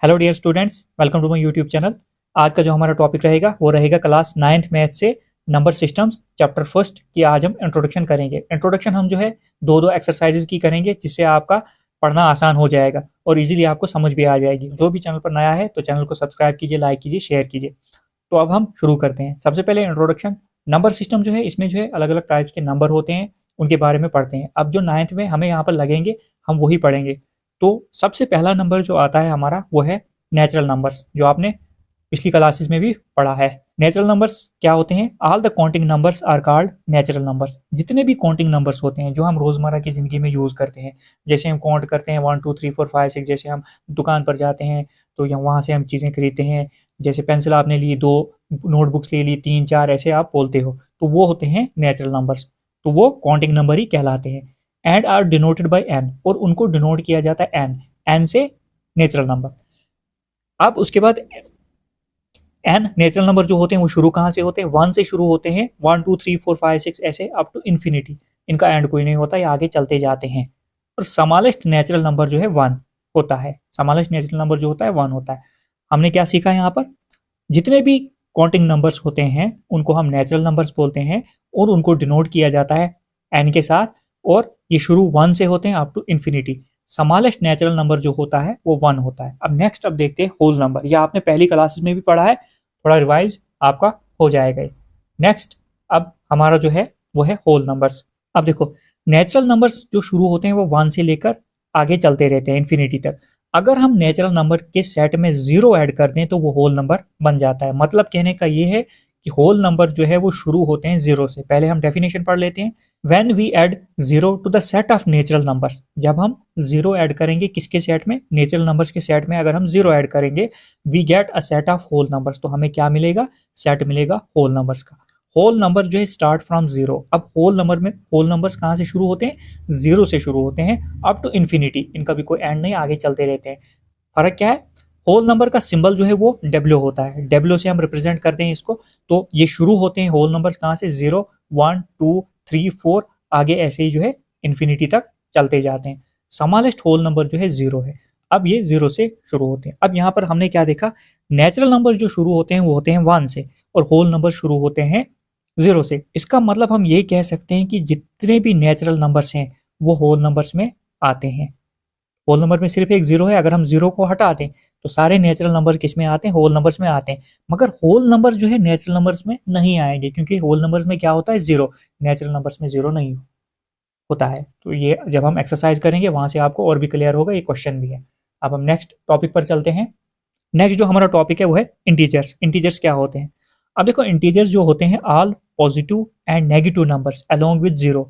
Hello dear students, welcome to my YouTube channel. आज का जो हमारा टॉपिक रहेगा वो रहेगा क्लास 9th मैथ से नंबर सिस्टम्स चैप्टर फर्स्ट की। आज हम इंट्रोडक्शन करेंगे। इंट्रोडक्शन हम जो है दो एक्सरसाइजेज की करेंगे, जिससे आपका पढ़ना आसान हो जाएगा और इजीली आपको समझ भी आ जाएगी। जो भी चैनल पर नया है तो चैनल को सब्सक्राइब कीजिए, लाइक कीजिए, शेयर कीजिए। तो अब हम शुरू करते हैं। सबसे पहले इंट्रोडक्शन। नंबर सिस्टम जो है, इसमें जो है अलग अलग टाइप्स के नंबर होते हैं, उनके बारे में पढ़ते हैं। अब जो 9th में हमें यहाँ पर लगेंगे हम वही पढ़ेंगे। तो सबसे पहला नंबर जो आता है हमारा वो है नेचुरल नंबर्स, जो आपने पिछली क्लासेस में भी पढ़ा है। नेचुरल नंबर्स क्या होते हैं? All the counting numbers are called natural numbers. जितने भी काउंटिंग नंबर्स होते हैं जो हम रोजमर्रा की जिंदगी में यूज करते हैं, जैसे हम काउंट करते हैं 1 2 3 4 5 6, जैसे हम दुकान पर जाते हैं तो यहाँ वहां से हम चीजें खरीदते हैं। जैसे पेंसिल आपने ली, 2 नोटबुक्स ले ली, 3 4 ऐसे आप बोलते हो, तो वो होते हैं नेचुरल नंबर्स। तो वो काउंटिंग नंबर ही कहलाते हैं। And are denoted by N, और उनको डिनोट किया जाता है एन। एन से नेचुरल नंबर। अब उसके बाद एन नेचुरल नंबर जो होते हैं वो शुरू कहाँ से होते हैं? 1 से शुरू होते हैं। 1 2 3 4 5 6 ऐसे अप टू इन्फिनिटी। इनका एंड कोई नहीं होता, ये आगे चलते जाते हैं। और स्मॉलेस्ट नेचुरल नंबर जो है 1 होता है। स्मॉलेस्ट नेचुरल नंबर जो होता है 1 होता है। हमने क्या सीखा यहाँ पर? जितने भी काउंटिंग नंबर्स होते हैं उनको हम नेचुरल नंबर्स बोलते हैं, और उनको डिनोट किया जाता है एन के साथ। और ये शुरू 1 से होते हैं up to infinity. Smallest natural number जो होता है वो 1 होता है। अब नेक्स्ट अब देखते हैं होल नंबर। यह आपने पहली क्लासेस में भी पढ़ा है, थोड़ा रिवाइज आपका हो जाएगा। नेक्स्ट अब हमारा जो है वो है होल नंबर्स। अब देखो, नेचुरल नंबर्स जो शुरू होते हैं वो 1 से लेकर आगे चलते रहते हैं इन्फिनिटी तक। अगर हम नेचुरल नंबर के सेट में 0 ऐड कर दें तो वो होल नंबर बन जाता है। मतलब कहने का ये है कि होल नंबर जो है वो शुरू होते हैं 0 से। पहले हम डेफिनेशन पढ़ लेते हैं। When we add 0 to the set of natural numbers, जब हम 0 ऐड करेंगे किसके सेट में? नेचुरल नंबर्स के सेट में अगर हम 0 ऐड करेंगे, we get a set of whole numbers. तो हमें क्या मिलेगा? सेट मिलेगा होल नंबर्स का। होल नंबर जो है स्टार्ट फ्रॉम 0। अब होल नंबर में होल नंबर्स कहाँ से शुरू होते हैं? 0 से शुरू होते हैं अप टू इन्फिनिटी। इनका भी कोई एंड नहीं, आगे चलते रहते हैं। फर्क क्या है? होल नंबर का सिंबल जो है वो डब्ल्यू होता है। डब्ल्यू से हम रिप्रेजेंट करते हैं इसको। तो ये शुरू होते हैं होल नंबर्स कहाँ से? 0 1 2 3 4, आगे ऐसे ही जो है इन्फिनिटी तक चलते जाते हैं। स्मॉलेस्ट होल नंबर जो है 0 है। अब ये 0 से शुरू होते हैं। अब यहाँ पर हमने क्या देखा? नेचुरल नंबर जो शुरू होते हैं वो होते हैं 1 से, और होल नंबर शुरू होते हैं 0 से। इसका मतलब हम ये कह सकते हैं कि जितने भी नेचुरल नंबर्स हैं वो होल नंबर्स में आते हैं। होल नंबर में सिर्फ एक 0 है। अगर हम 0 को हटा दें तो सारे नेचुरल नंबर किस में आते हैं? होल नंबर्स में आते हैं। मगर होल नंबर जो है नेचुरल नंबर्स में नहीं आएंगे, क्योंकि होल नंबर्स में क्या होता है? 0। नेचुरल नंबर्स में 0 नहीं होता है। तो ये जब हम एक्सरसाइज करेंगे वहां से आपको और भी क्लियर होगा, ये क्वेश्चन भी है। अब हम नेक्स्ट टॉपिक पर चलते हैं। नेक्स्ट जो हमारा टॉपिक है वो है इंटीजर्स। इंटीजर्स क्या होते हैं? अब देखो, इंटीजर्स जो होते हैं all positive and negative numbers along with 0।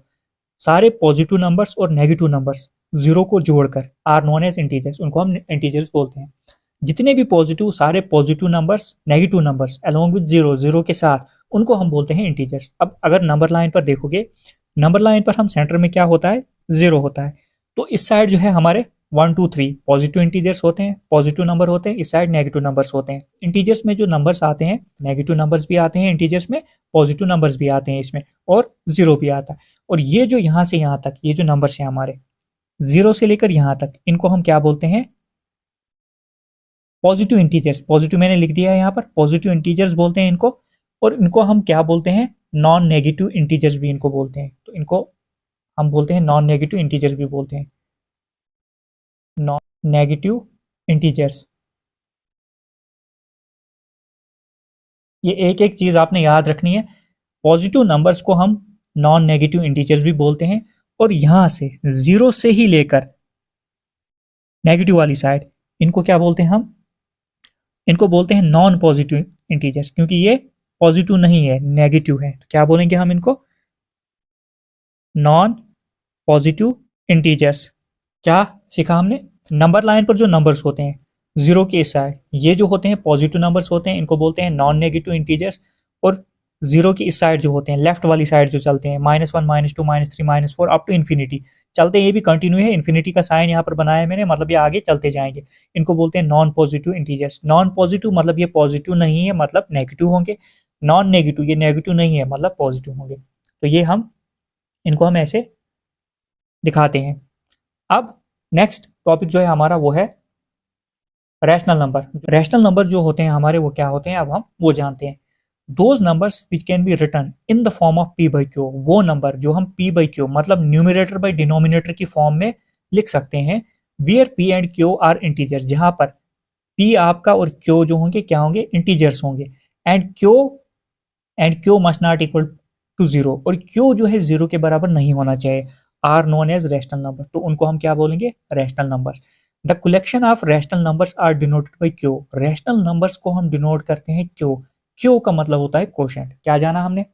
सारे पॉजिटिव नंबर्स और नेगेटिव नंबर्स 0 को जोड़कर आर नोन एज इंटीजर्स, उनको हम इंटीजर्स बोलते हैं। जितने भी पॉजिटिव, सारे positive numbers, negative numbers along with 0, 0 के साथ, उनको हम बोलते हैं इंटीजर्स। अब अगर नंबर लाइन पर देखोगे, नंबर लाइन पर हम सेंटर में क्या होता है? 0 होता है। तो इस साइड जो है हमारे 1 2 3 पॉजिटिव इंटीजर्स होते हैं, पॉजिटिव नंबर होते हैं। इस साइड नेगेटिव नंबर्स होते हैं। इंटीजर्स में जो नंबर्स आते हैं, नेगेटिव नंबर्स भी आते हैं इंटीजर्स में, पॉजिटिव नंबर्स भी आते हैं इसमें, और 0 भी आता है। और ये जो यहाँ से यहाँ तक ये जो नंबर्स हैं हमारे 0 से लेकर यहाँ तक, इनको हम क्या बोलते हैं? Positive integers. पॉजिटिव मैंने लिख दिया है यहाँ पर, पॉजिटिव इंटीजर्स बोलते हैं इनको। और इनको हम क्या बोलते हैं? नॉन नेगेटिव इंटीजर्स भी इनको बोलते हैं। तो इनको हम बोलते हैं नॉन नेगेटिव इंटीजर्स भी बोलते हैं। Non negative integers. ये एक एक चीज आपने याद रखनी है। पॉजिटिव नंबर्स को हम नॉन नेगेटिव इंटीजर्स भी बोलते हैं, और यहां से 0 से ही लेकर नेगेटिव वाली साइड, इनको क्या बोलते हैं हम? इनको बोलते हैं नॉन पॉजिटिव इंटीजर्स, क्योंकि ये पॉजिटिव नहीं है, नेगेटिव है। तो क्या बोलेंगे हम इनको? Non positive integers. क्या सीखा हमने? नंबर लाइन पर जो नंबर्स होते हैं 0 के साइड, ये जो होते हैं पॉजिटिव नंबर्स होते हैं, इनको बोलते हैं नॉन नेगेटिव इंटीजर्स। और 0 की इस साइड जो होते हैं, लेफ्ट वाली साइड जो चलते हैं, -1 -2 -3 -4 अप टू इन्फिनिटी चलते हैं, ये भी कंटिन्यू है। इन्फिनिटी का साइन यहाँ पर बनाया है मैंने, मतलब ये आगे चलते जाएंगे। इनको बोलते हैं non positive integers. Non positive मतलब ये पॉजिटिव नहीं है, मतलब नेगेटिव होंगे। नॉन नेगेटिव ये नेगेटिव नहीं है, मतलब पॉजिटिव होंगे। तो ये हम इनको हम ऐसे दिखाते हैं। अब नेक्स्ट टॉपिक जो है हमारा वो है रैशनल नंबर जो होते हैं हमारे वो क्या होते हैं, अब हम वो जानते हैं। Those numbers which can be return in the form of P by Q, वो नंबर जो हम पी बाई क्यू मतलब न्यूमिनेटर बाई डिनोमिनेटर की फॉर्म में लिख सकते हैं। Wear P and Q R integers, जहां पर पी आपका और क्यू जो होंगे क्या होंगे, इंटीजर्स होंगे। And q must not equal to zero, और क्यू जो है जीरो के बराबर नहीं होना चाहिए। Are known as rational number, तो उनको हम क्या बोलेंगे, rational numbers. The collection of rational numbers are denoted by q, rational numbers को हम डिनोट करते हैं क्यू। क्यू का मतलब होता है कोशेंट। क्या जाना हमने,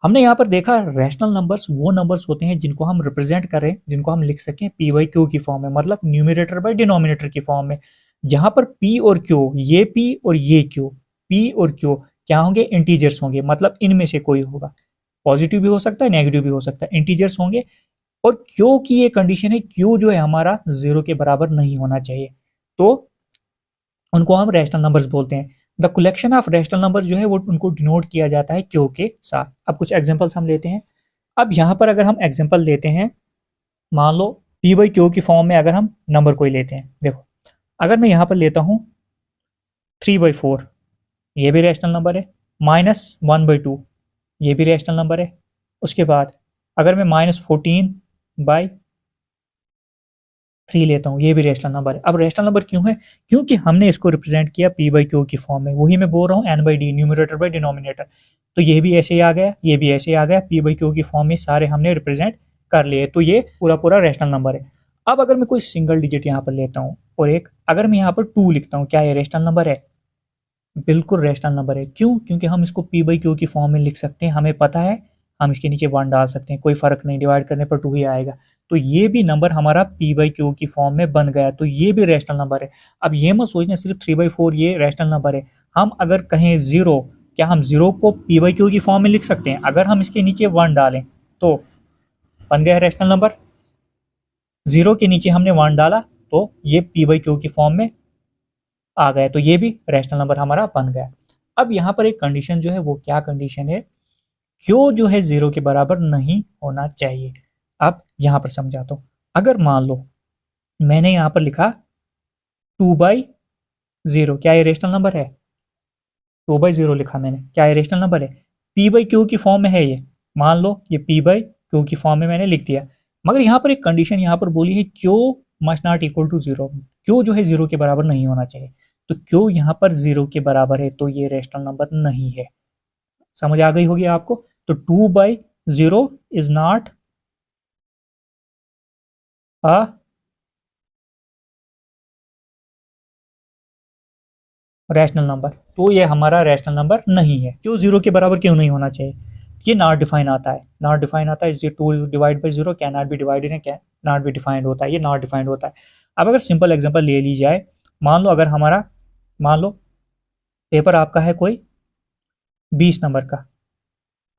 हमने यहाँ पर देखा रैशनल नंबर्स वो नंबर्स होते हैं जिनको हम रिप्रेजेंट करें, जिनको हम लिख सकें पी बाई क्यू की फॉर्म में, मतलब न्यूमिनेटर बाई डिनोमिनेटर की फॉर्म में। जहां पर पी और क्यू, ये पी और ये क्यू, पी और क्यू क्या होंगे, इंटीजर्स होंगे, मतलब इनमें से कोई होगा। पॉजिटिव भी हो सकता है, नेगेटिव भी हो सकता है, इंटीजर्स होंगे। और क्यू की ये कंडीशन है, क्यू जो है हमारा जीरो के बराबर नहीं होना चाहिए, तो उनको हम रैशनल नंबर्स बोलते हैं। The collection of rational number जो है वो उनको डिनोट किया जाता है क्यू के साथ। अब कुछ एग्जांपल्स हम लेते हैं। अब यहाँ पर अगर हम एग्जांपल लेते हैं, मान लो पी बाई क्यू की फॉर्म में अगर हम नंबर कोई लेते हैं, देखो अगर मैं यहाँ पर लेता हूँ 3/4, ये भी रैशनल नंबर है। -1/2, ये भी रैशनल नंबर है। उसके बाद अगर मैं -14/3 लेता हूँ, ये भी रैशनल नंबर है। अब रैशनल नंबर क्यों है, क्योंकि हमने इसको रिप्रेजेंट किया पी बाई क्यू की फॉर्म में। वही मैं बोल रहा हूँ, n by d, numerator by denominator. तो ये भी ऐसे ही आ गया, ये भी ऐसे ही आ गया, पी बाई क्यू की फॉर्म में सारे हमने रिप्रेजेंट कर लिए, तो ये पूरा पूरा रैशनल नंबर है। अब अगर मैं कोई सिंगल डिजिट यहाँ पर लेता हूँ और एक अगर मैं यहाँ पर 2 लिखता हूँ, क्या ये रैशनल नंबर है, बिल्कुल रैशनल नंबर है। क्यों, क्योंकि हम इसको पी बाई क्यू की फॉर्म में लिख सकते हैं, हमें पता है हम इसके नीचे 1 डाल सकते हैं, कोई फर्क नहीं, डिवाइड करने पर 2 ही आएगा। तो ये भी नंबर हमारा पी बाई क्यू की फॉर्म में बन गया, तो ये भी रैशनल नंबर है। अब ये मत सोचना सिर्फ 3/4 ये रैशनल नंबर है। हम अगर कहें जीरो, क्या हम जीरो को पी बाई क्यू की फॉर्म में लिख सकते हैं, अगर हम इसके नीचे 1 डालें तो बन गया रैशनल नंबर। जीरो के नीचे हमने 1 डाला तो ये पी बाई क्यू की फॉर्म में आ गया, तो ये भी रैशनल नंबर हमारा बन गया। अब यहाँ पर एक कंडीशन जो है वो क्या कंडीशन है, क्यू जो है जीरो के बराबर नहीं होना चाहिए। अब यहाँ पर समझाता हूँ। अगर मान लो मैंने यहाँ पर लिखा 2/0, क्या ये रेशनल नंबर है, 2/0 लिखा मैंने, क्या ये रेशनल नंबर है, पी बाई क्यू की फॉर्म में है ये, मान लो ये पी बाई क्यू की फॉर्म में मैंने लिख दिया। मगर यहाँ पर एक कंडीशन यहाँ पर बोली है, q must not equal to zero, q जो है जीरो के बराबर नहीं होना चाहिए। तो क्यू यहाँ पर जीरो के बराबर है, तो ये रेशनल नंबर नहीं है। समझ आ गई होगी आपको। तो 2/0 is not a rational number, तो ये हमारा रैशनल नंबर नहीं है। क्यों जीरो के बराबर क्यों नहीं होना चाहिए, ये नॉट डिफाइन आता है, नॉट डिफाइन आता है। ये 2 divide by zero can not B divided and can not be defined होता है, ये नॉट डिफाइंड होता है। अब अगर सिंपल एग्जांपल ले ली जाए, मान लो अगर हमारा, मान लो पेपर आपका है कोई 20 नंबर का,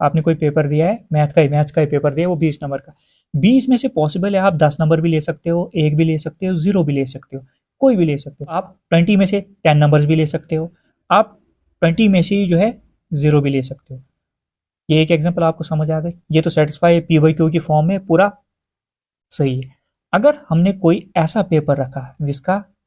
आपने कोई पेपर दिया है मैथ्स का ही पेपर दिया, वो 20 नंबर का। 20 में से पॉसिबल है आप 10 नंबर भी ले सकते हो, एक भी ले सकते हो, जीरो भी ले सकते हो, कोई भी ले सकते हो। आप 20 में से 10 नंबर्स भी ले सकते हो, आप 20 में से ही जो है जीरो भी ले सकते हो। ये एक एग्जांपल आपको समझ आ गई, ये तो सेटिस्फाई पी बाई क्यू की फॉर्म में पूरा सही है। अगर हमने कोई ऐसा पेपर रखा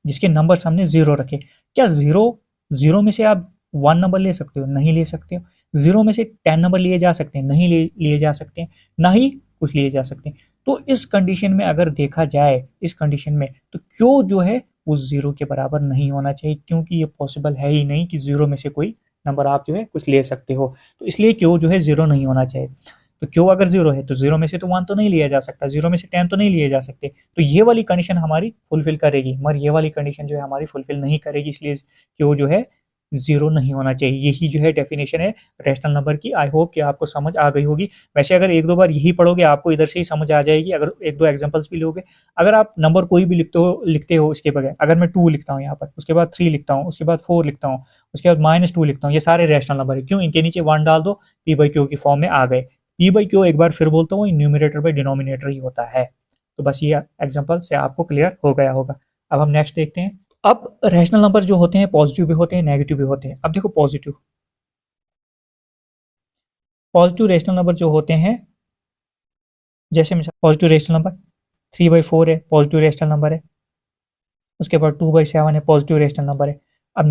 जिसके नंबर हमने जीरो रखे, क्या जीरो जीरो में से आप 1 नंबर ले सकते हो, नहीं ले सकते हो। जीरो में से 10 नंबर लिए जा सकते हैं, नहीं लिए जा सकते हैं, ना ही कुछ लिए जा सकते हैं। तो इस कंडीशन में अगर देखा जाए, इस कंडीशन में तो क्यों जो है वो जीरो के बराबर नहीं होना चाहिए, क्योंकि ये पॉसिबल है ही नहीं कि जीरो में से कोई नंबर आप जो है कुछ ले सकते हो। तो इसलिए क्यों जो है जीरो नहीं होना चाहिए। तो क्यों अगर जीरो है तो जीरो में से तो 1 तो नहीं लिया जा सकता, जीरो में से 10 तो नहीं लिए जा सकते, तो ये वाली कंडीशन हमारी फुलफिल करेगी, मगर ये वाली कंडीशन जो है हमारी फुलफिल नहीं करेगी, इसलिए क्यों जो है जीरो नहीं होना चाहिए। यही जो है डेफिनेशन है रैशनल नंबर की। आई होप कि आपको समझ आ गई होगी। वैसे अगर एक दो बार यही पढ़ोगे आपको इधर से ही समझ आ जाएगी, अगर एक दो एग्जांपल्स भी लोगे। अगर आप नंबर कोई भी लिखते हो इसके बगैर, अगर मैं 2 लिखता हूँ यहाँ पर, उसके बाद 3 लिखता हूँ, उसके बाद 4 लिखता हूँ, उसके बाद -2 लिखता हूँ, ये सारे रैशनल नंबर है। क्यों, इनके नीचे 1 डाल दो, पी बाई क्यू की फॉर्म में आ गए। पी बाई क्यू एक बार फिर बोलता हूँ न्यूमिनेटर बाई डिनोमिनेटर ही होता है। तो बस ये एग्जांपल से आपको क्लियर हो गया होगा। अब हम नेक्स्ट देखते हैं। अब रैशनल नंबर जो होते हैं पॉजिटिव भी होते हैं, नेगेटिव भी होते हैं। अब देखो पॉजिटिव पॉजिटिव रैशनल नंबर जो होते हैं, जैसे मिसाल पॉजिटिव रैशनल नंबर 3/4 है, पॉजिटिव रैशनल नंबर है। उसके बाद 2/7 है, पॉजिटिव रेशनल नंबर है। अब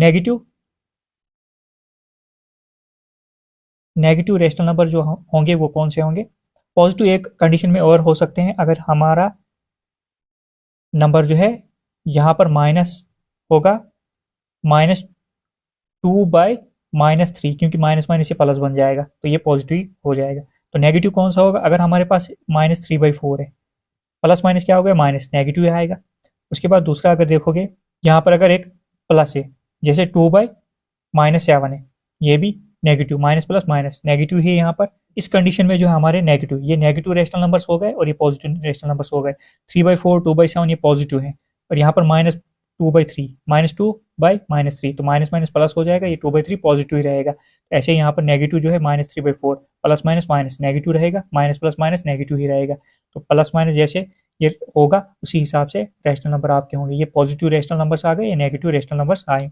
नेगेटिव रेशनल नंबर जो होंगे वो कौन से होंगे? पॉजिटिव एक कंडीशन में और हो सकते हैं, अगर हमारा नंबर जो है यहाँ पर माइनस होगा, -2/-3, क्योंकि माइनस माइनस से प्लस बन जाएगा तो ये पॉजिटिव हो जाएगा। तो नेगेटिव कौन सा होगा? अगर हमारे पास -3/4 है, प्लस माइनस क्या हो गया? माइनस, नेगेटिव आएगा। उसके बाद दूसरा अगर देखोगे, यहाँ पर अगर एक प्लस है, जैसे 2/-7 है, ये भी negative, minus plus minus negative ही यहाँ पर। इस कंडीशन में जो है हमारे नेगेटिव, ये नेगेटिव रेशनल नंबर्स हो गए और ये पॉजिटिव रेशनल नंबर्स हो गए। 3/4, 2/7 ये पॉजिटिव है, और यहाँ पर -2/3, -2/-3, तो माइनस माइनस प्लस हो जाएगा, ये 2/3 पॉजिटिव ही रहेगा। ऐसे यहाँ पर नेगेटिव जो है -3/4, प्लस माइनस माइनस नेगेटिव रहेगा, माइनस प्लस माइनस नेगेटिव ही रहेगा। तो प्लस माइनस जैसे ये होगा उसी हिसाब से रेशनल नंबर आपके होंगे। ये पॉजिटिव रेशनल नंबर्स आ गए, ये नेगेटिव रेशनल नंबर्स आए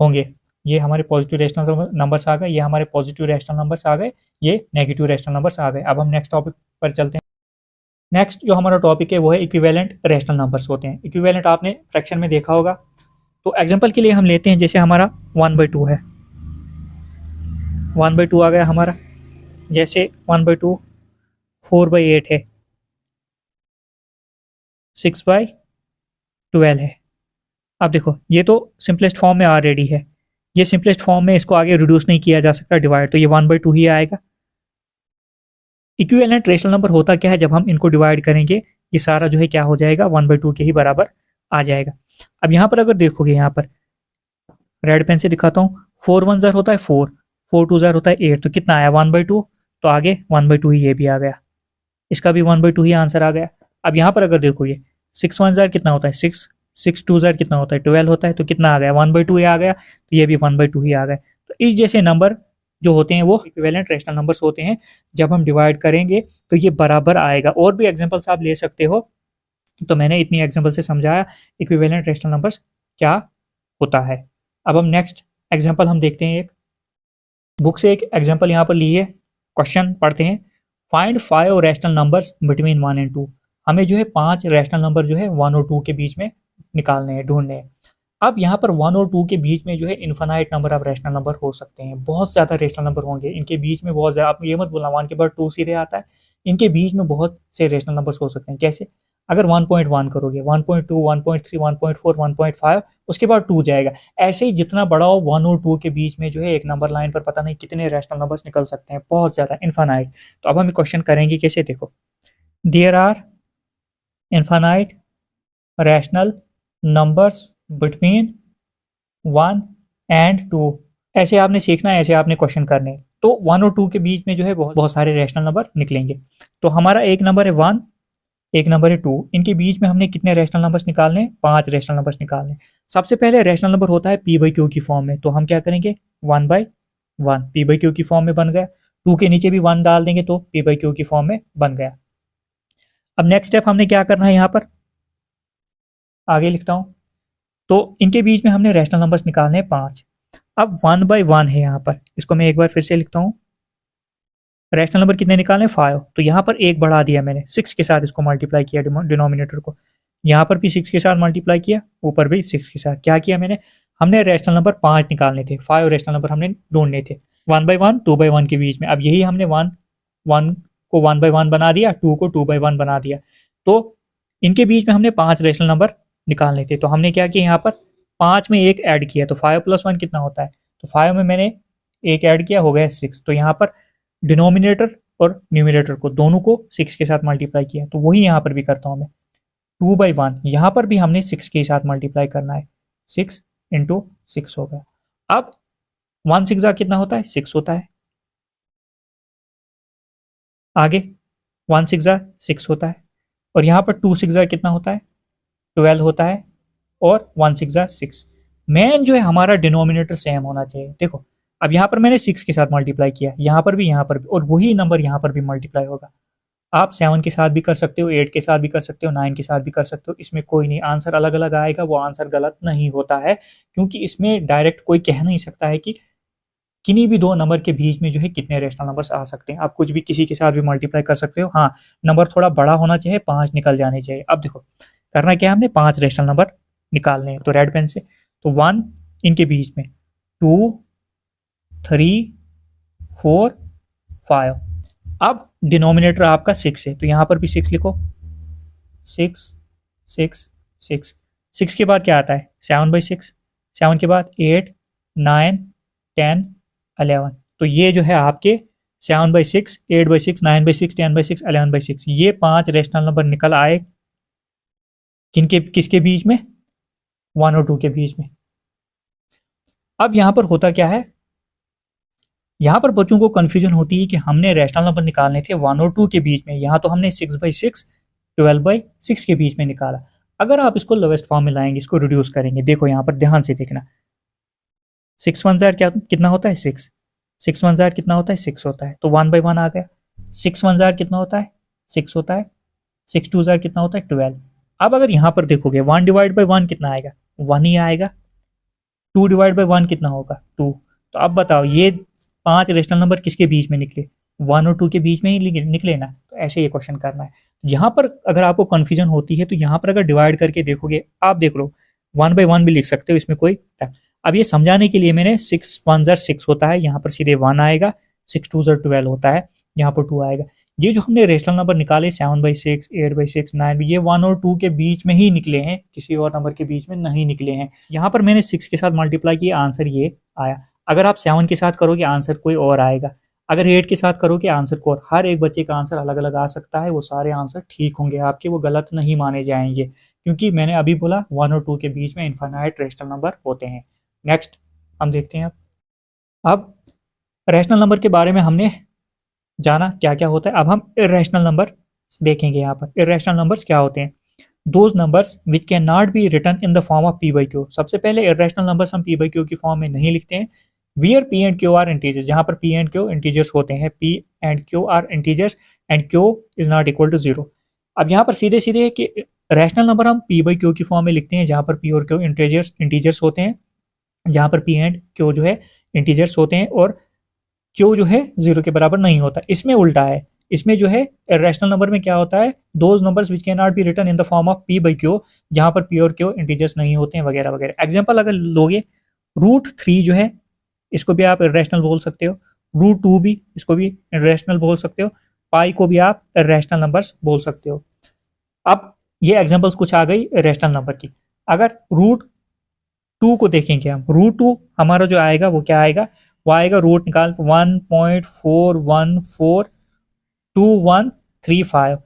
होंगे। ये हमारे पॉजिटिव रेशनल नंबर्स आ गए, ये हमारे पॉजिटिव रेशनल नंबर्स आ गए, ये नेगेटिव रेशनल नंबर्स आ गए। अब हम नेक्स्ट टॉपिक पर चलते हैं। नेक्स्ट जो हमारा टॉपिक है वो है इक्विवेलेंट रेशनल नंबर्स होते हैं। इक्विवेलेंट आपने फ्रैक्शन में देखा होगा। तो एग्जांपल के लिए हम लेते हैं, जैसे हमारा 1/2 है, 1/2 आ गया हमारा, जैसे 1/2 4/8 है, 6/12 है। अब देखो ये तो सिंपलेस्ट फॉर्म में ऑलरेडी है, ये सिंपलेस्ट फॉर्म में इसको आगे रिड्यूस नहीं किया जा सकता डिवाइड, तो ये 1/2 ही आएगा। इक्विवेलेंट रेशनल नंबर होता क्या है? जब हम इनको डिवाइड करेंगे ये सारा जो है क्या हो जाएगा? 1/2 के ही बराबर आ जाएगा। अब यहाँ पर अगर देखोगे, यहाँ पर रेड पेन से दिखाता हूँ, 4 1 ज़र होता है 4, 4 2 ज़र होता है 8, तो कितना आया? 1/2, तो आगे 1/2 ही ये भी आ गया, इसका भी 1/2 ही आंसर आ गया। अब यहाँ पर अगर देखोगे 6 1 ज़र कितना होता है 6, 6 2 ज़र कितना होता है 12 होता है, तो कितना आ गया? 1/2 ही आ गया, तो ये भी 1/2 ही आ गया। तो इस जैसे नंबर जो होते हैं वो इक्विवेलेंट रेशनल नंबर्स होते हैं। जब हम डिवाइड करेंगे तो ये बराबर आएगा। और भी एग्जांपल्स आप ले सकते हो, तो मैंने इतनी एग्जांपल से समझाया इक्विवेलेंट रेशनल नंबर्स क्या होता है। अब हम नेक्स्ट एग्जांपल हम देखते हैं। एक बुक से एक एग्जांपल यहाँ पर ली है, क्वेश्चन पढ़ते हैं। Find 5 rational numbers between 1 and 2। हमें जो है 5 रैशनल नंबर जो है 1 और 2 के बीच में निकालने हैं, ढूंढने हैं। अब यहाँ पर 1 और 2 के बीच में जो है infinite number of rational number हो सकते हैं, बहुत ज़्यादा रैशनल नंबर होंगे इनके बीच में, बहुत ज़्यादा। आप ये मत बोलना 1 के बाद 2 सीधे आता है, इनके बीच में बहुत से रैशनल नंबर्स हो सकते हैं। कैसे? अगर 1.1 करोगे, 1.2, 1.3, 1.4, 1.5, उसके बाद 2 जाएगा। ऐसे ही जितना बड़ा हो 1 और 2 के बीच में जो है एक नंबर लाइन पर पता नहीं कितने रैशनल नंबर्स निकल सकते हैं, बहुत ज़्यादा, इन्फिनाइट। तो अब हम क्वेश्चन करेंगे कैसे, देखो। There are infinite rational numbers between 1 and 2। ऐसे आपने सीखना है, ऐसे आपने क्वेश्चन करने हैं। तो 1 और 2 के बीच में जो है बहुत सारे रैशनल नंबर निकलेंगे। तो हमारा एक नंबर है 1, एक नंबर है 2, इनके बीच में हमने कितने रैशनल नंबर्स निकालने हैं? 5 रैशनल नंबर्स निकालने हैं। सबसे पहले रैशनल नंबर होता है p/q की फॉर्म में, तो हम क्या करेंगे? 1/1 p/q की फॉर्म में बन गया। 2 के नीचे भी 1 डाल देंगे तो p/q की फॉर्म में बन गया। अब नेक्स्ट स्टेप हमने क्या करना है, यहाँ पर आगे लिखता हूं। तो इनके बीच में हमने रैशनल नंबर्स निकालने हैं 5। अब 1/1 है यहाँ पर, इसको मैं एक बार फिर से लिखता हूँ। रैशनल नंबर कितने निकालने? 5। तो यहाँ पर एक बढ़ा दिया मैंने, 6 के साथ इसको मल्टीप्लाई किया, डिनोमिनेटर को। यहाँ पर भी 6 के साथ मल्टीप्लाई किया, ऊपर भी 6 के साथ। क्या किया मैंने? हमने रैशनल नंबर 5 निकालने थे, 5 रैशनल नंबर हमने ढूंढने थे 1/1, 2/1 के बीच में। अब यही हमने 1 को 1/1 बना दिया, 2 को 2/1 बना दिया। तो इनके बीच में हमने 5 रैशनल नंबर निकालने थे। तो हमने क्या किया, यहाँ पर 5 में एक ऐड किया, तो 5 + 1 कितना होता है? तो 5 में मैंने एक ऐड किया, हो गया 6। तो यहाँ पर डिनोमिनेटर और न्यूमिनेटर को दोनों को 6 के साथ मल्टीप्लाई किया। तो वही यहाँ पर भी करता हूँ मैं, 2/1, यहाँ पर भी हमने 6 के साथ मल्टीप्लाई करना है, 6 × 6 हो गया। अब 1 6 कितना होता है? 6 होता है। आगे 1 6 6 होता है, और यहाँ पर 2 6 कितना होता है? 12 होता है, और 1 6 6। मेन जो है हमारा डिनोमिनेटर सेम होना चाहिए। देखो अब यहाँ पर मैंने 6 के साथ मल्टीप्लाई किया, यहाँ पर भी, और वही नंबर यहाँ पर भी मल्टीप्लाई होगा। आप 7 के साथ भी कर सकते हो, 8 के साथ भी कर सकते हो, 9 के साथ भी कर सकते हो, इसमें कोई नहीं, आंसर अलग अलग आएगा, वो आंसर गलत नहीं होता है। क्योंकि इसमें डायरेक्ट कोई कह नहीं सकता है कि किन्हीं भी दो नंबर के बीच में जो है कितने रैशनल नंबर्स आ सकते हैं। आप कुछ भी किसी के साथ भी मल्टीप्लाई कर सकते हो। हाँ, नंबर थोड़ा बड़ा होना चाहिए, 5 निकल जाने चाहिए। अब देखो करना क्या है, हमने 5 रैशनल नंबर निकालने हैं, तो रेड पेन से। तो 1 इनके बीच में, 2 3 4 5। अब डिनोमिनेटर आपका 6 है, तो यहां पर भी 6 लिखो, 6 6 6। 6 के बाद क्या आता है, 7/6। 7 के बाद 8 9 10 11। तो ये जो है आपके 7/6, 8/6, 9/6, 10/6, 11/6, ये 5 रेशनल नंबर निकल आए किनके, किसके बीच में, 1 और 2 के बीच में। अब यहां पर होता क्या है, यहां पर बच्चों को कंफ्यूजन होती है कि हमने रैशनल नंबर निकालने थे 1 और 2 के बीच में, यहां तो हमने 6/6 12/6 के बीच में निकाला। अगर आप इसको लोवेस्ट फॉर्म में लाएंगे, इसको रिड्यूस करेंगे, देखो यहां पर ध्यान से देखना, 6 1 जार क्या कितना होता है, 6। 6 1 जार कितना होता है, 6 होता है, तो 1/1 आ गया। 6 1 जार कितना होता है, 6 होता है। 6 2 जार कितना होता है, 12। अब अगर यहां पर देखोगे 1 डिवाइड बाई 1 कितना आएगा, 1 ही आएगा। 2 डिवाइड बाई 1 कितना होगा, 2। तो अब बताओ ये 5 रेशनल नंबर किसके बीच में निकले, 1 और 2 के बीच में ही निकले ना। तो ऐसे ये क्वेश्चन करना है। यहाँ पर अगर आपको कंफ्यूजन होती है तो यहाँ पर अगर डिवाइड करके देखोगे, आप देख लो 1/1 भी लिख सकते हो, इसमें कोई। अब ये समझाने के लिए मैंने 6 1 जार 6 होता है, यहाँ पर सीधे 1 आएगा। 6 2 जार 12 होता है, यहाँ पर 2 आएगा। ये जो हमने रेशनल नंबर निकाले 7/6 8/6 9, ये 1 और 2 के बीच में ही निकले हैं, किसी और नंबर के बीच में नहीं निकले हैं। यहाँ पर मैंने 6 के साथ मल्टीप्लाई किया, आंसर ये आया। अगर आप 7 के साथ करोगे आंसर कोई और आएगा, अगर 8 के साथ करोगे आंसर को और। हर एक बच्चे का आंसर अलग अलग आ सकता है, वो सारे आंसर ठीक होंगे आपके, वो गलत नहीं माने जाएंगे, क्योंकि मैंने अभी बोला 1 और 2 के बीच में इनफाइनाइट रेशनल नंबर होते हैं। नेक्स्ट हम देखते हैं। अब रैशनल नंबर के बारे में हमने जाना क्या क्या होता है, अब हम इर्रेशनल नंबर देखेंगे। यहाँ पर इर्रेशनल नंबर्स क्या होते हैं, those numbers which can not be written in the form of p/q। सबसे पहले इर्रेशनल नंबर्स हम p/q की फॉर्म में नहीं लिखते हैं। Where p and q are integers, जहां पर p एंड q इंटीजर्स होते हैं, p and q are integers and q is not equal to 0। अब यहाँ पर सीधे सीधे है कि रैशनल नंबर हम p/q की फॉर्म में लिखते हैं, जहां पर p और q इंटीजर्स होते हैं, जहां पर p एंड q जो है इंटीजर्स होते हैं, और q जो है 0 के बराबर नहीं होता। इसमें उल्टा है, इसमें जो है इर्रेशनल नंबर में क्या होता है, those numbers which can not be written in the form of p/q, जहां पर p और q इंटीजर्स नहीं होते हैं, वगैरह वगैरह। एग्जांपल अगर लोगे, √3 जो है इसको भी आप इर्रेशनल बोल सकते हो, √2 भी इसको भी इर्रेशनल बोल सकते हो, पाई को भी आप इर्रेशनल नंबर्स बोल सकते हो। अब ये एग्जांपल्स कुछ आ गई इर्रेशनल नंबर की। अगर √2 को देखेंगे हम, √2 हमारा जो आएगा वो क्या आएगा, वो आएगा रूट निकाल 1.4142135।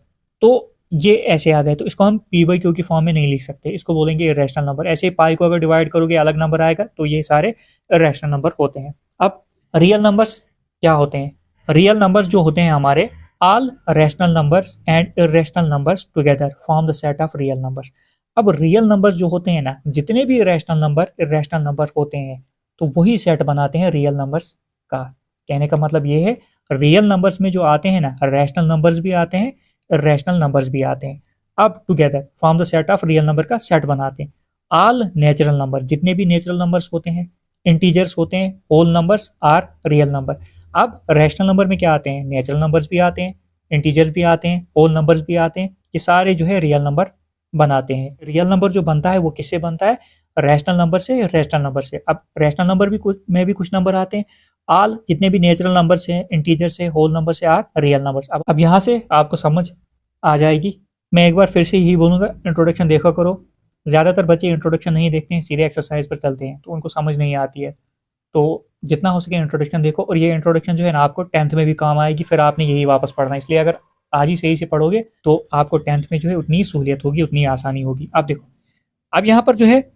तो ये ऐसे आ गए, तो इसको हम p/q की फॉर्म में नहीं लिख सकते, इसको बोलेंगे इर्रेशनल नंबर। ऐसे ही पाई को अगर डिवाइड करोगे अलग नंबर आएगा, तो ये सारे इर्रेशनल नंबर होते हैं। अब रियल नंबर्स क्या होते हैं, रियल नंबर्स जो होते हैं हमारे, all rational numbers and irrational numbers together form the set of real numbers. अब रियल नंबर्स जो होते हैं ना, जितने भी रैशनल नंबर इर्रेशनल नंबर होते हैं, तो वही सेट बनाते हैं रियल नंबर्स का। कहने का मतलब ये है, रियल नंबर्स में जो आते हैं ना, रैशनल नंबर्स भी आते हैं, इर्रेशनल नंबर्स भी आते हैं। अब together form the set of real number का सेट बनाते हैं। ऑल नेचुरल नंबर, जितने भी नेचुरल नंबर्स होते हैं, इंटीजर्स होते हैं, whole numbers are real number. अब रैशनल नंबर में क्या आते हैं, नेचुरल नंबर्स भी आते हैं, इंटीजर्स भी आते हैं, होल नंबर्स भी आते हैं, ये सारे जो है रियल नंबर बनाते हैं। रियल नंबर जो बनता है वो किससे बनता है, रैशनल नंबर से, रैशनल नंबर से। अब रैशनल नंबर भी में भी कुछ नंबर आते हैं, ऑल जितने भी नेचुरल नंबर से, इंटीजर से, होल नंबर से आर रियल नंबर्स। अब यहाँ से आपको समझ आ जाएगी। मैं एक बार फिर से यही बोलूँगा, इंट्रोडक्शन देखा करो। ज़्यादातर बच्चे इंट्रोडक्शन नहीं देखते हैं, सीधे एक्सरसाइज पर चलते हैं, तो उनको समझ नहीं आती है। तो जितना हो सके इंट्रोडक्शन देखो, और ये इंट्रोडक्शन जो है ना आपको 10th में भी काम आएगी, फिर आपने यही वापस पढ़ना है। इसलिए अगर आज ही सही से पढ़ोगे तो आपको 10th में जो है उतनी सहूलियत होगी, उतनी आसानी होगी। अब देखो, अब यहाँ पर जो है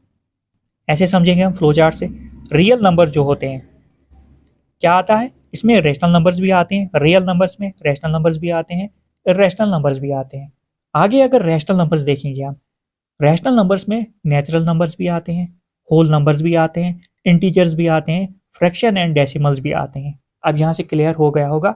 ऐसे समझेंगे हम फ्लो चार्ट से। रियल नंबर जो होते हैं क्या आता है, इसमें रैशनल नंबर्स भी आते हैं, रियल नंबर्स में रैशनल नंबर्स भी आते हैं, इर्रेशनल नंबर्स भी आते हैं। आगे अगर रैशनल नंबर्स देखेंगे हम, रैशनल नंबर्स में नेचुरल नंबर्स भी आते हैं, होल नंबर्स भी आते हैं, इंटीजर्स भी आते हैं, फ्रैक्शन एंड डेसिमल्स भी आते हैं। अब यहाँ से क्लियर हो गया होगा,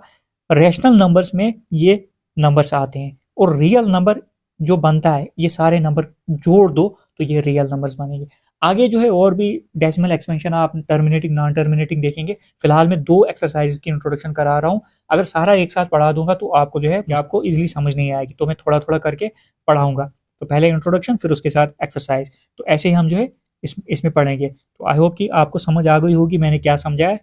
रैशनल नंबर्स में ये नंबर्स आते हैं, और रियल नंबर जो बनता है, ये सारे नंबर जोड़ दो तो ये रियल नंबर्स बनेंगे। आगे जो है और भी डेसिमल एक्सपेंशन, आप टर्मिनेटिंग नॉन टर्मिनेटिंग देखेंगे। फिलहाल मैं 2 एक्सरसाइज की इंट्रोडक्शन करा रहा हूँ, अगर सारा एक साथ पढ़ा दूंगा तो आपको जो है आपको इजीली समझ नहीं आएगी, तो मैं थोड़ा थोड़ा करके पढ़ाऊंगा। तो पहले इंट्रोडक्शन फिर उसके साथ एक्सरसाइज, तो ऐसे ही हम जो है इसमें पढ़ेंगे। तो आई होप कि आपको समझ आ गई होगी मैंने क्या समझाया।